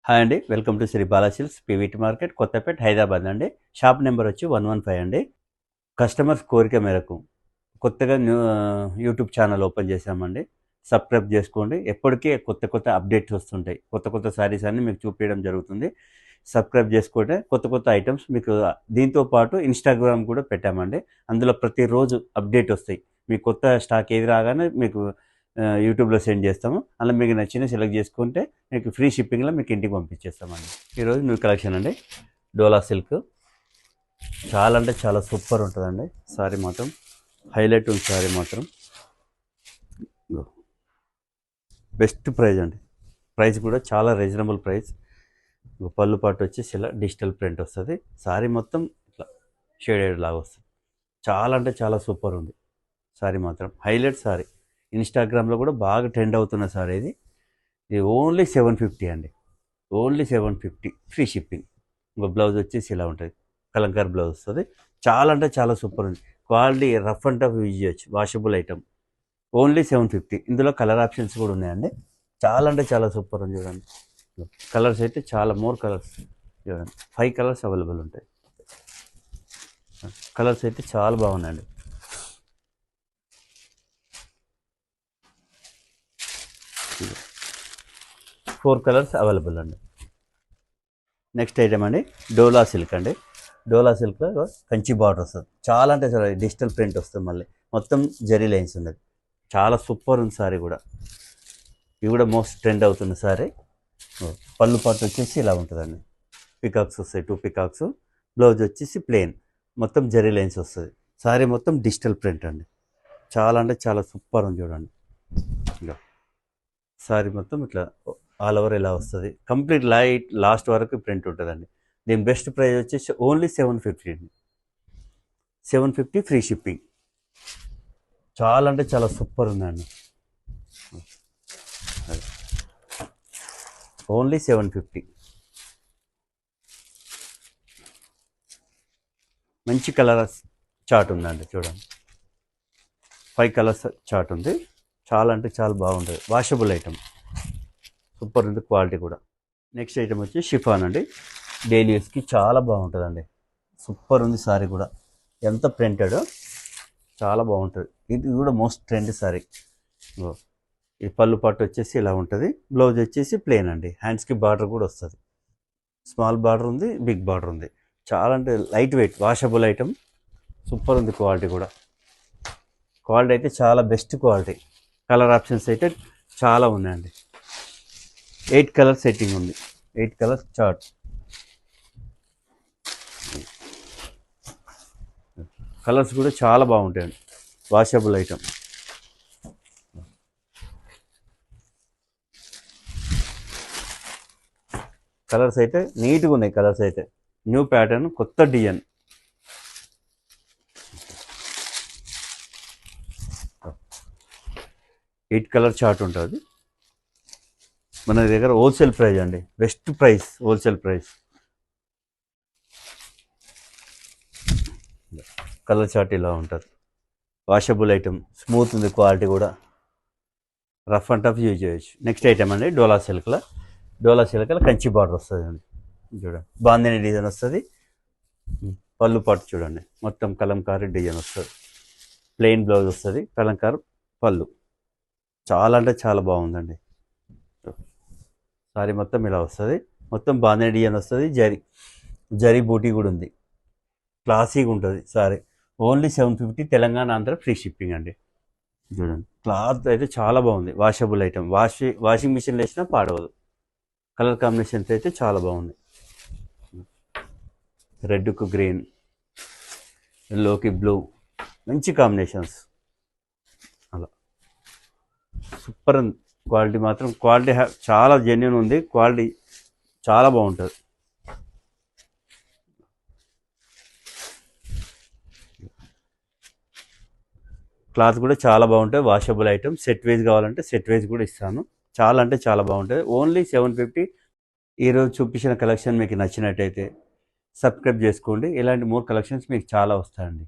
Hi అండి, welcome to Sri Bala silks PVT market Kothapet Hyderabad అండి. Shop number వచ్చి 115 అండి. కస్టమర్స్ కోరిక మేరకు కొత్తగా యూట్యూబ్ ఛానల్ ఓపెన్ చేశామండి. సబ్స్క్రైబ్ చేసుకోండి. ఎప్పటికీ కొత్త కొత్త అప్డేట్స్ వస్తుంటాయి. కొత్త కొత్త శారీస్ అన్ని మీకు చూపించడం జరుగుతుంది. సబ్స్క్రైబ్ చేసుకుంటే కొత్త కొత్త ఐటమ్స్ మీకు దీంతో పాటు ఇన్స్టాగ్రామ్ కూడా పెట్టామండి. అందులో ప్రతిరోజు అప్డేట్ వస్తాయి. మీకు కొత్త స్టాక్ ఏది రాగానే మీకు యూట్యూబ్లో సెండ్ చేస్తాము. అలా మీకు నచ్చిన సెలెక్ట్ చేసుకుంటే మీకు ఫ్రీ షిప్పింగ్లో మీకు ఇంటికి పంపించేస్తామండి. ఈరోజు న్యూ కలెక్షన్ అండి, డోలా సిల్క్. చాలా అంటే చాలా సూపర్ ఉంటుందండి. సారీ మాత్రం హైలైట్ ఉంది. సారీ మాత్రం బెస్ట్ ప్రైస్ అండి. ప్రైస్ కూడా చాలా రీజనబుల్ ప్రైస్. పళ్ళు పాటు వచ్చేసి ఇలా డిజిటల్ ప్రింట్ వస్తుంది. సారీ మొత్తం ఇట్లా షేడెడ్ లాగా వస్తుంది. చాలా అంటే చాలా సూపర్ ఉంది. సారీ మాత్రం హైలైట్ సారీ. ఇన్స్టాగ్రామ్లో కూడా బాగా ట్రెండ్ అవుతున్న సారీ ఇది. ఓన్లీ 750 అండి. Only 750 free shipping. ఇంకో బ్లౌజ్ వచ్చేసి ఇలా ఉంటుంది. కలంకార్ బ్లౌజ్ వస్తుంది. చాలా అంటే చాలా సూపర్ ఉంది. Quality rough and tough use చేయొచ్చు. Washable item. ఓన్లీ 750. ఇందులో కలర్ ఆప్షన్స్ కూడా ఉన్నాయండి. చాలా అంటే చాలా సూపర్ ఉంది. చూడండి, కలర్స్ అయితే చాలా మోర్ కలర్స్. చూడండి, 5 కలర్స్ అవైలబుల్ ఉంటాయి. కలర్స్ అయితే చాలా బాగున్నాయండి. ఫోర్ కలర్స్ అవైలబుల్ అండి. నెక్స్ట్ ఐటమ్ అండి, డోలా సిల్క్ అండి. డోలా సిల్క్లో కంచి బార్డర్ వస్తుంది. చాలా అంటే చాలా డిజిటల్ ప్రింట్ వస్తుంది. మళ్ళీ మొత్తం జరీ లైన్స్ ఉన్నది. చాలా సూపర్ ఉంది సారీ కూడా. ఇవి కూడా మోస్ట్ ట్రెండ్ అవుతున్న సారీ. పళ్ళు పాటు వచ్చేసి ఇలా ఉంటుందండి. పికాక్స్ వస్తాయి, 2 పికాక్స్. బ్లౌజ్ వచ్చేసి ప్లెయిన్, మొత్తం జరీ లైన్స్ వస్తుంది. సారీ మొత్తం డిజిటల్ ప్రింట్ అండి. చాలా అంటే చాలా సూపర్ ఉంది. చూడండి, ఇలా సారీ మొత్తం ఇట్లా ఆల్ ఓవర్ ఇలా వస్తుంది. కంప్లీట్ లైట్ లాస్ట్ వరకు ప్రింట్ ఉంటుందండి. దీని బెస్ట్ ప్రైస్ వచ్చేసి ఓన్లీ 750 అండి. 750 ఫ్రీ షిప్పింగ్. చాలా అంటే చాలా సూపర్ ఉందండి. ఓన్లీ 750. మంచి కలర్ చార్ట్ ఉందండి. చూడండి, 5 కలర్స్ చార్ట్ ఉంది. చాలా అంటే చాలా బాగుంటుంది. Washable item. సూపర్ ఉంది క్వాలిటీ కూడా. నెక్స్ట్ ఐటమ్ వచ్చి షిఫాన్ అండి. డైలీ యూస్కి చాలా బాగుంటుందండి. సూపర్ ఉంది సారీ కూడా. ఎంత ప్రింటెడ్, చాలా బాగుంటుంది. ఇది కూడా మోస్ట్ ట్రెండ్ సారీ. ఈ పళ్ళు పాటు వచ్చేసి ఇలా ఉంటుంది. బ్లౌజ్ వచ్చేసి ప్లెయిన్ అండి. హ్యాండ్స్కి బార్డర్ కూడా వస్తుంది. స్మాల్ బార్డర్ ఉంది, బిగ్ బార్డర్ ఉంది. చాలా అంటే light weight washable item. Super ఉంది క్వాలిటీ కూడా. క్వాలిటీ అయితే చాలా బెస్ట్ క్వాలిటీ. కలర్ ఆప్షన్స్ అయితే చాలా ఉన్నాయండి. 8 కలర్ సెట్టింగ్ ఉంది. 8 కలర్స్ చార్ట్. కలర్స్ కూడా చాలా బాగుంటాయండి. Washable item. కలర్స్ అయితే నీట్గా ఉన్నాయి. కలర్స్ అయితే న్యూ ప్యాటర్న్, కొత్త డిజైన్. ఎయిట్ కలర్ చార్ట్ ఉంటుంది. మన దగ్గర హోల్సేల్ ప్రైస్ అండి. Best price, wholesale price. Colour chart ఇలా ఉంటుంది. Washable item. స్మూత్ ఉంది క్వాలిటీ కూడా. రఫ్ అండ్ టఫ్ యూజ్ చేయొచ్చు. నెక్స్ట్ ఐటమ్ అండి, డోలా సిల్క్లో. డోలా సిల్క్లో కంచి బార్డర్ వస్తుంది అండి. చూడండి, బాందిని డిజైన్ వస్తుంది. పళ్ళు పాటు చూడండి, మొత్తం కలంకారీ డిజైన్ వస్తుంది. ప్లెయిన్ బ్లౌజ్ వస్తుంది, కలంకారు పళ్ళు. చాలా అంటే చాలా బాగుందండి. సారీ మొత్తం ఇలా వస్తుంది. మొత్తం బాందిని డిజైన్ వస్తుంది. జరీ బూటీ కూడా ఉంది. క్లాసీగా ఉంటుంది sorry. Only 750. Telangana Andhra free shipping అండి. చూడండి, క్లాత్ అయితే చాలా బాగుంది. Washable item. వాషింగ్ మిషన్లో వేసినా పాడవదు. కలర్ కాంబినేషన్స్ అయితే చాలా బాగుంది. రెడ్కు గ్రీన్, ఎల్లోకి బ్లూ, మంచి కాంబినేషన్స్. అలా సూపర్ ఉంది. క్వాలిటీ మాత్రం క్వాలిటీ చాలా జెన్యూన్ ఉంది. క్వాలిటీ చాలా బాగుంటుంది. క్లాత్ కూడా చాలా బాగుంటుంది. Washable item. సెట్ వైజ్ కావాలంటే సెట్ వైజ్ కూడా ఇస్తాను. చాలా అంటే చాలా బాగుంటుంది. ఓన్లీ 750. ఈరోజు చూపించిన కలెక్షన్ మీకు నచ్చినట్టయితే సబ్స్క్రైబ్ చేసుకోండి. ఇలాంటి మోర్ కలెక్షన్స్ మీకు చాలా వస్తాయండి.